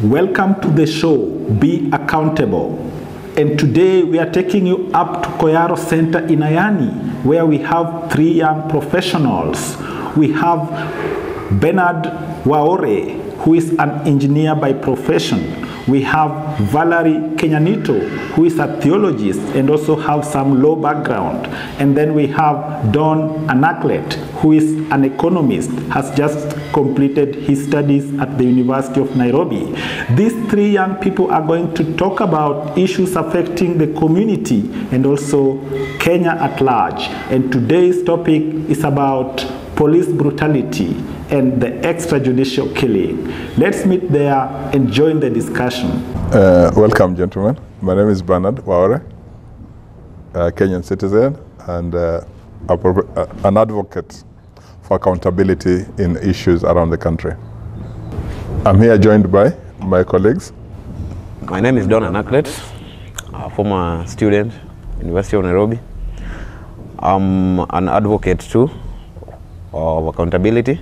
Welcome to the show, Be Accountable. And today we are taking you up to Koyaro Center in Ayani, where we have 3 young professionals. We have Benard Waore, who is an engineer by profession. We have Vallary Kenyanito, who is a theologist and also have some law background. And then we have Dorn Anaclet, who is an economist, has just completed his studies at the University of Nairobi. These 3 young people are going to talk about issues affecting the community and also Kenya at large. And today's topic is about police brutality and the extrajudicial killing. Let's meet there and join the discussion. Welcome, gentlemen. My name is Benard Waore, a Kenyan citizen and an advocate for accountability in issues around the country. I'm here joined by my colleagues. My name is Dorn Anaclet, a former student, University of Nairobi. I'm an advocate too of accountability,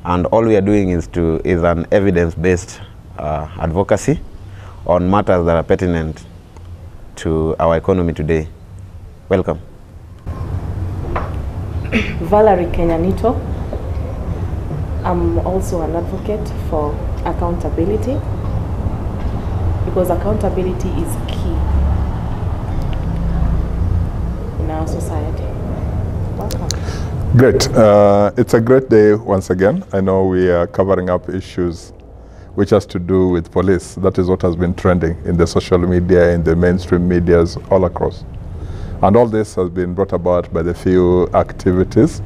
and all we are doing is an evidence-based advocacy on matters that are pertinent to our economy today. Welcome. Vallary Kenyanito. I'm also an advocate for accountability because accountability is key in our society. Welcome. Great. It's a great day once again. I know we are covering up issues which has to do with police. That is what has been trending in the social media, in the mainstream medias all across. And all this has been brought about by the few activities,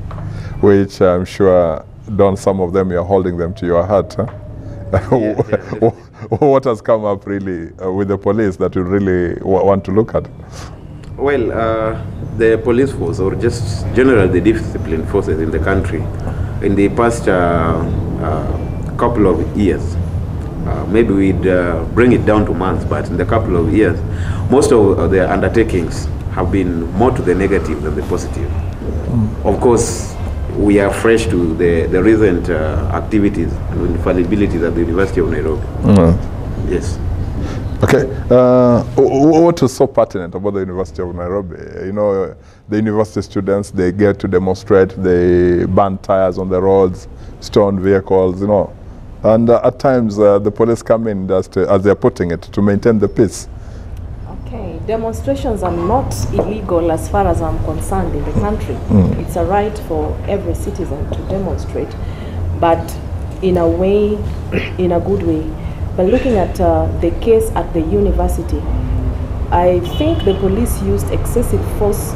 which I'm sure, Don, some of them you're holding them to your heart. Huh? Yeah. What has come up really with the police that you really want to look at? Well, the police force, or just generally the discipline forces in the country, in the past couple of years, maybe we'd bring it down to months, but in the couple of years, most of their undertakings have been more to the negative than the positive. Of course, we are fresh to the recent activities and infallibilities at the University of Nairobi. Yes. Okay. What was so pertinent about the University of Nairobi? You know, the university students, they get to demonstrate, they burn tires on the roads, stone vehicles, you know. And at times, the police come in, just as they're putting it, to maintain the peace. Okay, demonstrations are not illegal as far as I'm concerned in the country. It's a right for every citizen to demonstrate, but in a way, in a good way. But looking at the case at the university, I think the police used excessive force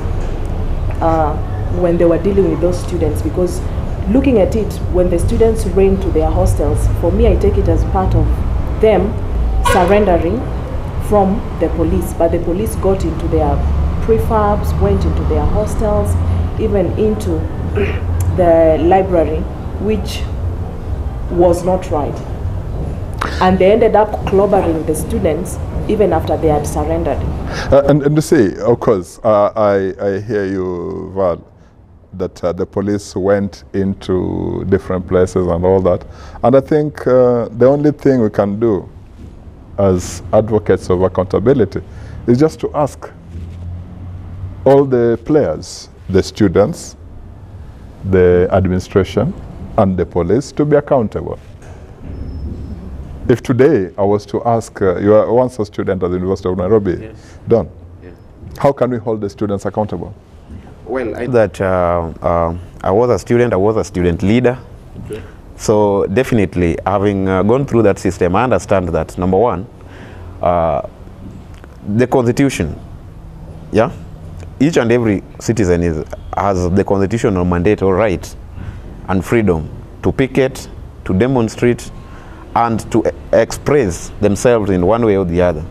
when they were dealing with those students, because looking at it, when the students ran to their hostels, for me I take it as part of them surrendering from the police. But the police got into their prefabs, went into their hostels, even into the library, which was not right. And they ended up clobbering the students even after they had surrendered. And to say, of course, I hear you, Val, that the police went into different places and all that. And I think the only thing we can do as advocates of accountability is just to ask all the players, the students, the administration, and the police to be accountable. If today I was to ask, you are once a student at the University of Nairobi, yes. Don, how can we hold the students accountable? Well, I was a student leader. Okay. So definitely, having gone through that system, I understand that, number one, the Constitution, yeah? Each and every citizen has the constitutional mandate or right and freedom to picket, to demonstrate, and to express themselves in one way or the other.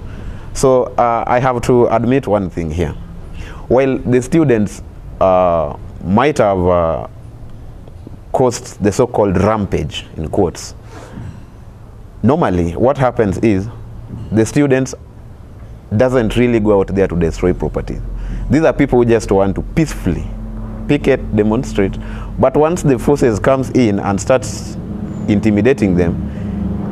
So I have to admit one thing here. While the students might have caused the so-called rampage, in quotes, normally what happens is the students doesn't really go out there to destroy property. These are people who just want to peacefully picket, demonstrate, but once the forces comes in and starts intimidating them,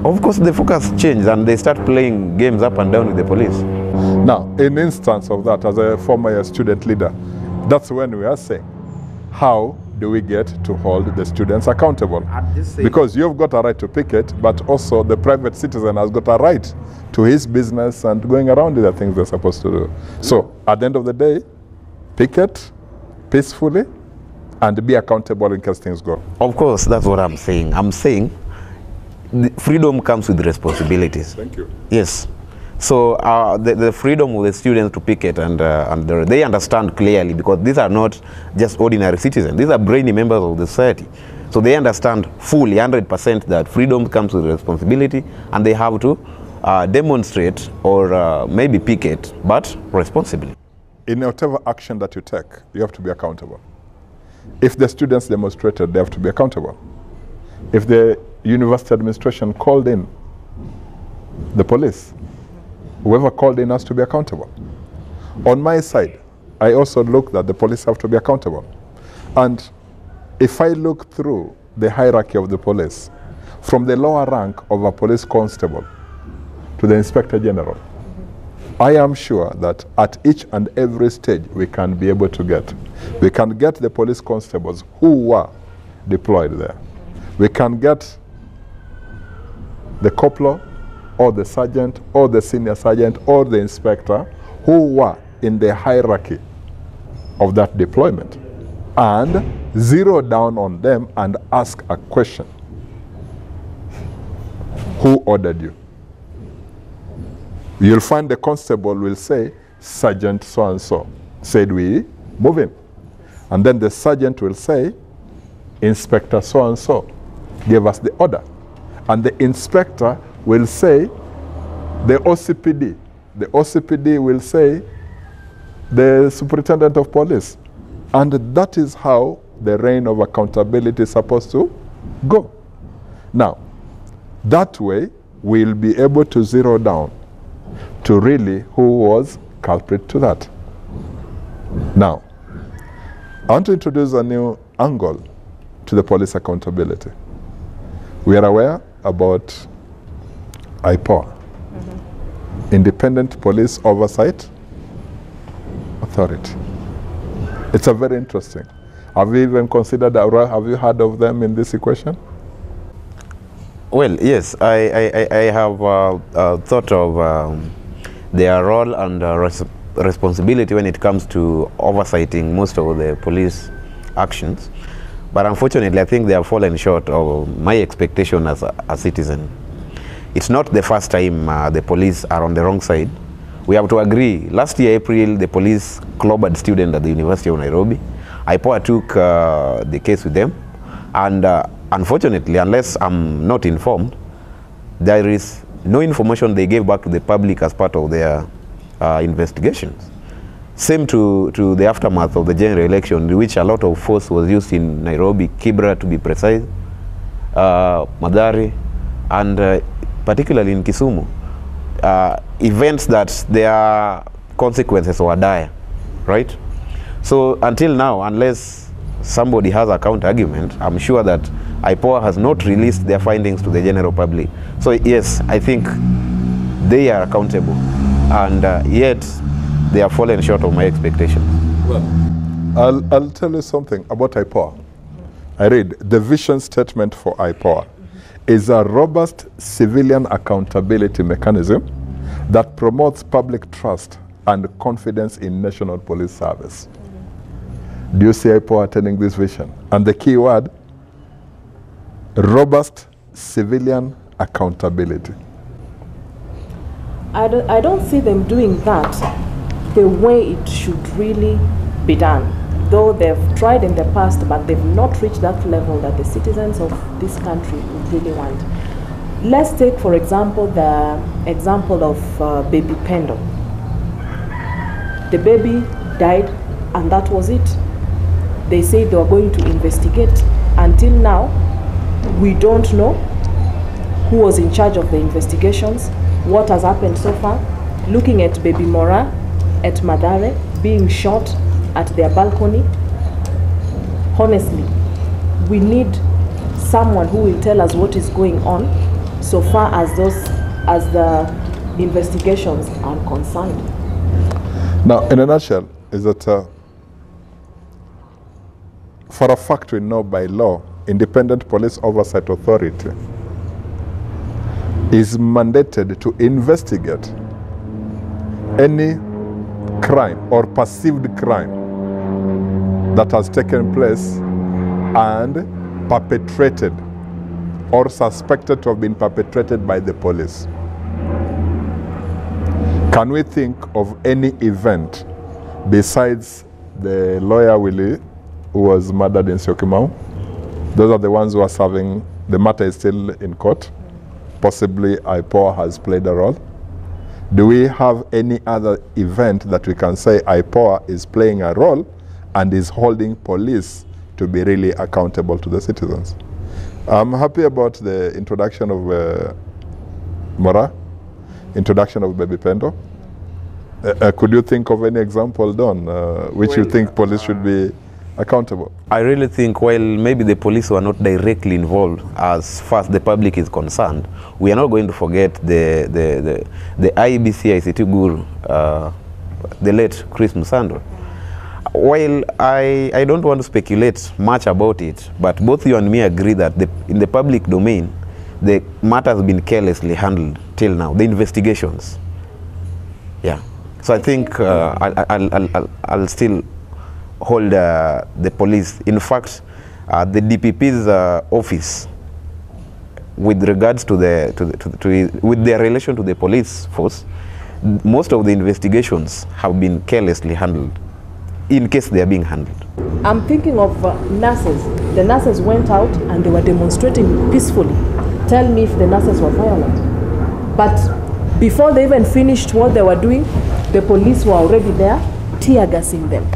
Of course, the focus changed and they start playing games up and down with the police. Now, in instance of that, as a former student leader, that's when we are saying, how do we get to hold the students accountable? Because you've got a right to picket, but also the private citizen has got a right to his business and going around with the things they're supposed to do. So, at the end of the day, picket peacefully and be accountable in case things go. Of course, that's what I'm saying. I'm saying freedom comes with responsibilities. Thank you. Yes. So the freedom of the students to picket and they understand clearly, because these are not just ordinary citizens. These are brainy members of the society. So they understand fully, 100%, that freedom comes with responsibility, and they have to demonstrate or maybe picket, but responsibly. In whatever action that you take, you have to be accountable. If the students demonstrated, they have to be accountable. If the university administration called in the police, whoever called in has to be accountable. On my side, I also look that the police have to be accountable. And if I look through the hierarchy of the police, from the lower rank of a police constable to the inspector general, I am sure that at each and every stage we can be able to get. We can get the police constables who were deployed there. We can get the corporal, or the sergeant, or the senior sergeant, or the inspector who were in the hierarchy of that deployment, and zero down on them and ask a question. Who ordered you? You'll find the constable will say, Sergeant so-and-so said we move in. And then the sergeant will say, Inspector so-and-so gave us the order. And the inspector will say, the OCPD. The OCPD will say, the superintendent of police. And that is how the reign of accountability is supposed to go. Now, that way, we'll be able to zero down to really who was culprit to that. Now, I want to introduce a new angle to the police accountability. We are aware about IPOA, Independent Police Oversight Authority. It's a very interesting. Have you even considered, or have you heard of them in this equation? Well, yes, I have thought of their role and responsibility when it comes to oversighting most of the police actions. But unfortunately, I think they have fallen short of my expectation as a citizen. It's not the first time the police are on the wrong side. We have to agree. Last year, April, the police clobbered students at the University of Nairobi. IPOA took the case with them. And unfortunately, unless I'm not informed, there is no information they gave back to the public as part of their investigations. Same to the aftermath of the general election, in which a lot of force was used in Nairobi, Kibra to be precise, Madari, and particularly in Kisumu. Events that their consequences were dire, right? So until now, unless somebody has a counter argument, I'm sure that IPOA has not released their findings to the general public. So yes, I think they are accountable, and yet they have fallen short of my expectations. Well, I'll tell you something about IPOA. I read the vision statement for IPOA is a robust civilian accountability mechanism that promotes public trust and confidence in national police service. Do you see IPOA attending this vision? And the key word, robust civilian accountability. I don't see them doing that the way it should really be done. Though they've tried in the past, but they've not reached that level that the citizens of this country would really want. Let's take, for example, the example of baby Pendo. The baby died, and that was it. They say they were going to investigate. Until now, we don't know who was in charge of the investigations, what has happened so far. Looking at baby Mora at Madare being shot at their balcony, honestly, we need someone who will tell us what is going on, so far as the investigations are concerned. Now, in a nutshell, is that for a fact we know by law, Independent Police Oversight Authority is mandated to investigate any crime or perceived crime that has taken place and perpetrated or suspected to have been perpetrated by the police. Can we think of any event besides the lawyer Willie who was murdered in Syokimau? Those are the ones who are serving, the matter is still in court. Possibly IPOA has played a role. Do we have any other event that we can say IPOA is playing a role and is holding police to be really accountable to the citizens? I'm happy about the introduction of Mora, introduction of Baby Pendo. Could you think of any example, Dorn, which you think police should be accountable? I really think, while maybe the police were not directly involved as far as the public is concerned, we are not going to forget the IEBC ICT guru, the late Chris Musando. While I don't want to speculate much about it, but both you and me agree that in the public domain, the matter has been carelessly handled till now, the investigations. Yeah. So I think I'll still hold the police. In fact, the DPP's office, with regards to with their relation to the police force, most of the investigations have been carelessly handled, in case they are being handled. I'm thinking of nurses. The nurses went out and they were demonstrating peacefully. Tell me if the nurses were violent. But before they even finished what they were doing, the police were already there, tear gassing them.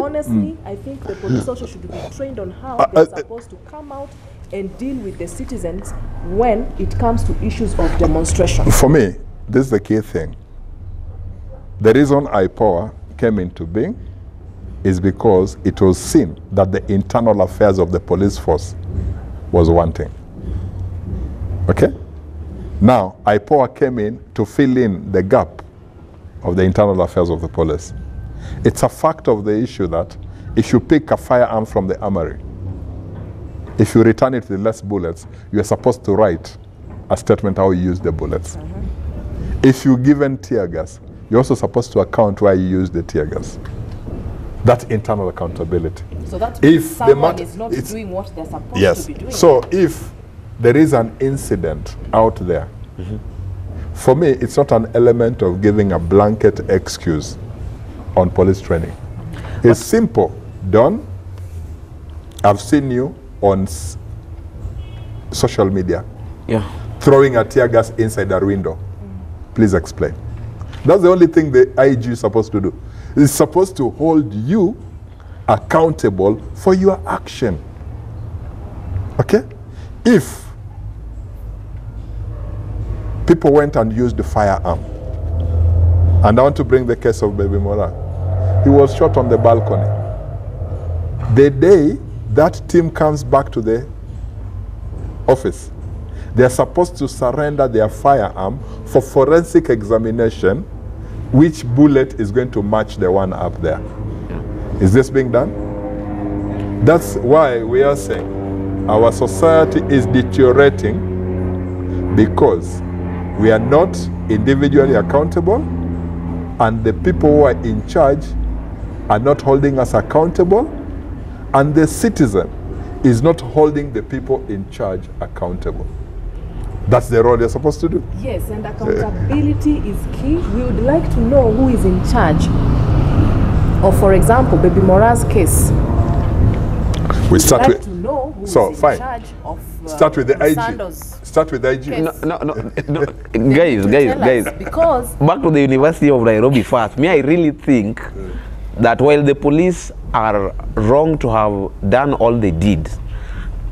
Honestly, I think the police also should be trained on how they're supposed to come out and deal with the citizens when it comes to issues of demonstration. For me, this is the key thing. The reason IPOA came into being is because it was seen that the internal affairs of the police force was wanting. Okay? Now, IPOA came in to fill in the gap of the internal affairs of the police. It's a fact of the issue that if you pick a firearm from the armory, if you return it with less bullets, you are supposed to write a statement how you use the bullets. If you're given tear gas, you're also supposed to account why you use the tear gas. That's internal accountability. So that if someone is not doing what they're supposed to be doing. So if there is an incident out there, for me, it's not an element of giving a blanket excuse on police training. It's simple. Don, I've seen you on social media throwing a tear gas inside a window. Please explain. That's the only thing the IG is supposed to do. It's supposed to hold you accountable for your action. Okay? If people went and used the firearm, and I want to bring the case of Baby Mora, he was shot on the balcony. The day that team comes back to the office, they are supposed to surrender their firearm for forensic examination, which bullet is going to match the one up there. Is this being done? That's why we are saying our society is deteriorating, because we are not individually accountable, and the people who are in charge are not holding us accountable, and the citizen is not holding the people in charge accountable. That's the role you're supposed to do. Yes, and accountability is key. We would like to know who is in charge of, for example, Baby Mora's case. We start with, to know who so is fine. in charge of Start with the IG. Sando's Start with the IG. No. guys. Because Back to the University of Nairobi first. Me, I really think that while the police are wrong to have done all they did,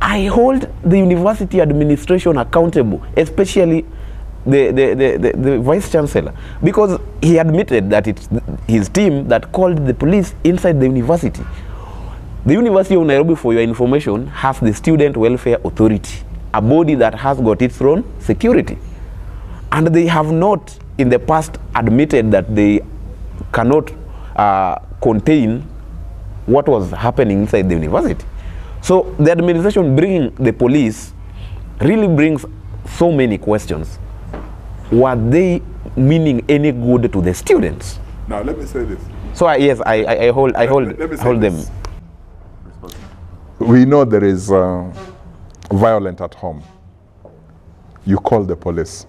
I hold the university administration accountable, especially the vice chancellor, because he admitted that it's his team that called the police inside the university. The University of Nairobi, for your information, has the Student Welfare Authority. a body that has got its own security. And they have not in the past admitted that they cannot contain what was happening inside the university. So the administration bringing the police really brings so many questions. Were they meaning any good to the students? Now let me say this. So yes, I hold them. We know there is violence at home. You call the police.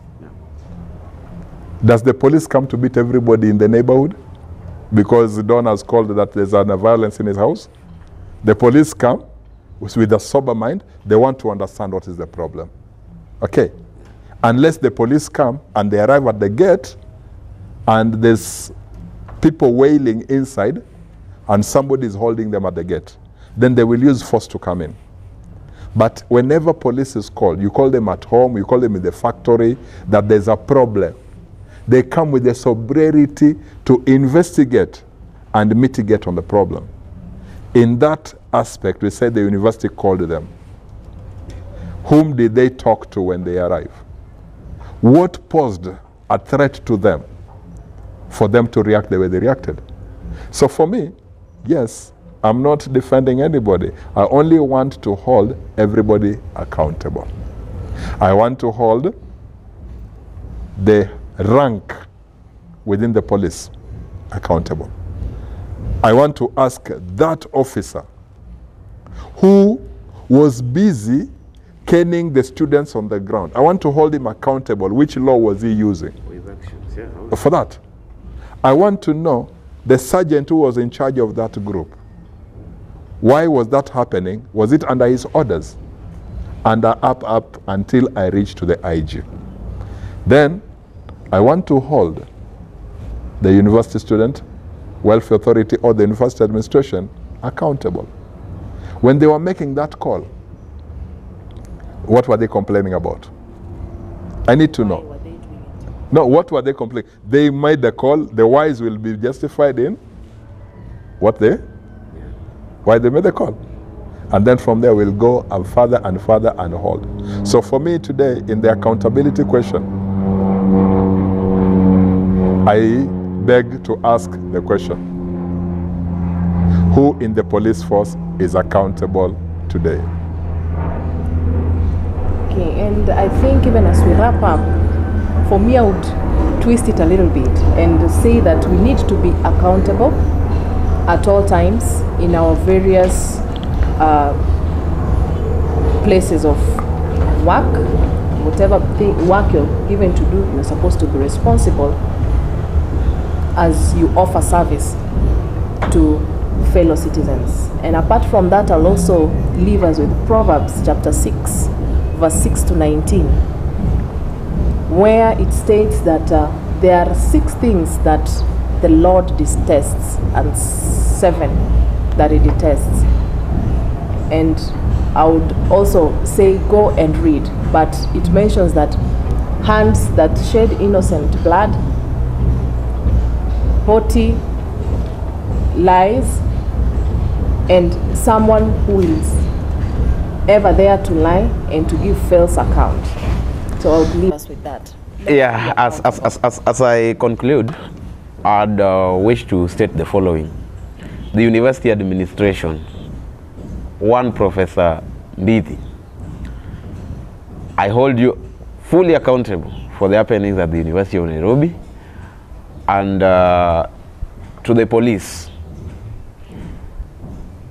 Does the police come to beat everybody in the neighborhood? Because Dorn has called that there's a violence in his house. The police come with a sober mind. They want to understand what is the problem. Okay. Unless the police come and they arrive at the gate and there's people wailing inside and somebody is holding them at the gate, then they will use force to come in. But whenever police is called, you call them at home, you call them in the factory, that there's a problem. They come with the sobriety to investigate and mitigate on the problem. In that aspect, we say the university called them. Whom did they talk to when they arrived? What posed a threat to them for them to react the way they reacted? So for me, yes, I'm not defending anybody. I only want to hold everybody accountable. I want to hold the rank within the police accountable. I want to ask that officer who was busy caning the students on the ground. I want to hold him accountable. Which law was he using? For that. I want to know the sergeant who was in charge of that group. Why was that happening? Was it under his orders? And up until I reach to the IG. Then I want to hold the university student, welfare authority, or the university administration accountable. When they were making that call, what were they complaining about? I need to know. No, what were they complaining? They made the call. The whys will be justified in what they? Why they made the call. And then from there we'll go further and further and hold. So for me today, in the accountability question, I beg to ask the question, who in the police force is accountable today? Okay, and I think even as we wrap up, for me I would twist it a little bit and say that we need to be accountable at all times in our various places of work. Whatever work you're given to do, you're supposed to be responsible as you offer service to fellow citizens. And apart from that, I'll also leave us with Proverbs chapter 6, verse 6 to 19, where it states that there are 6 things that the Lord detests and 7 that he detests. And I would also say go and read, but it mentions that hands that shed innocent blood, haughty lies, and someone who is ever there to lie and to give false account. So I'll leave us with that. Yeah, as I conclude, I'd wish to state the following. The university administration, one Professor Mbithi, I hold you fully accountable for the happenings at the University of Nairobi, and to the police,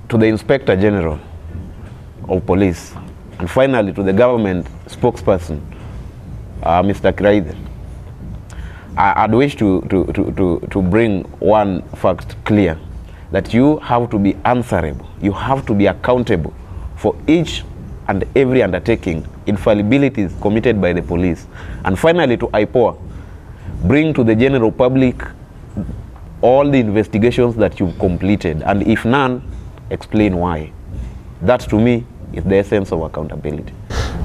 to the Inspector General of Police, and finally to the government spokesperson, Mr. Kraither. I'd wish to bring one fact clear, that you have to be answerable, you have to be accountable for each and every undertaking, infallibilities committed by the police. And finally to IPOA, bring to the general public all the investigations that you've completed, and if none, explain why. That to me is the essence of accountability.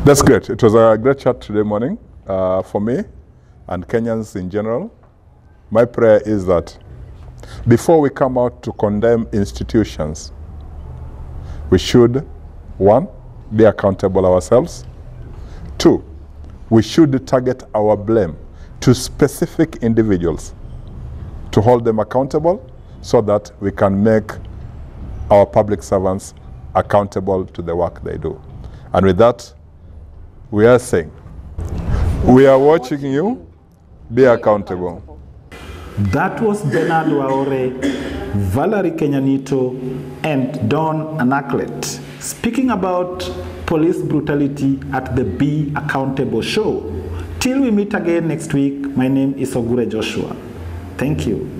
That's great. It was a great chat today morning for me and Kenyans in general. My prayer is that before we come out to condemn institutions, we should, 1, be accountable ourselves. Two, we should target our blame to specific individuals to hold them accountable so that we can make our public servants accountable to the work they do. And with that, we are saying, we are watching you, be accountable. That was Benard Waore, Vallary Kenyanito, and Dorn Anaclet speaking about police brutality at the Be Accountable show. Till we meet again next week, my name is Ogure Joshua. Thank you.